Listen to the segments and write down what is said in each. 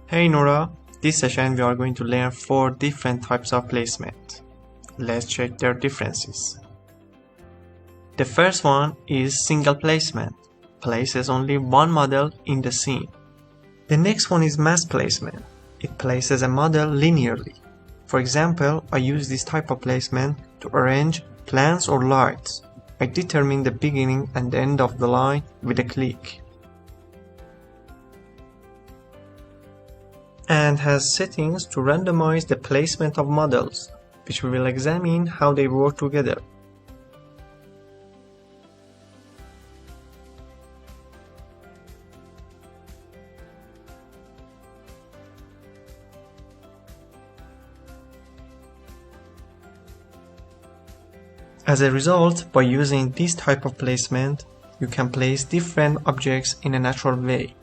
Hey Nora, this session we are going to learn 4 different types of placement. Let's check their differences. The first one is single placement, places only one model in the scene. The next one is mass placement, it places a model linearly. For example, I use this type of placement to arrange plants or lights. I determine the beginning and end of the line with a click. And has settings to randomize the placement of models, which we will examine how they work together. As a result, by using this type of placement, you can place different objects in a natural way.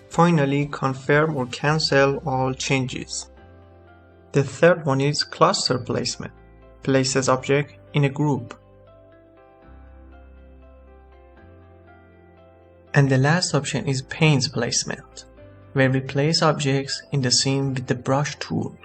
Finally, confirm or cancel all changes. The third one is cluster placement, places object in a group. And the last option is panes placement, where we place objects in the scene with the brush tool.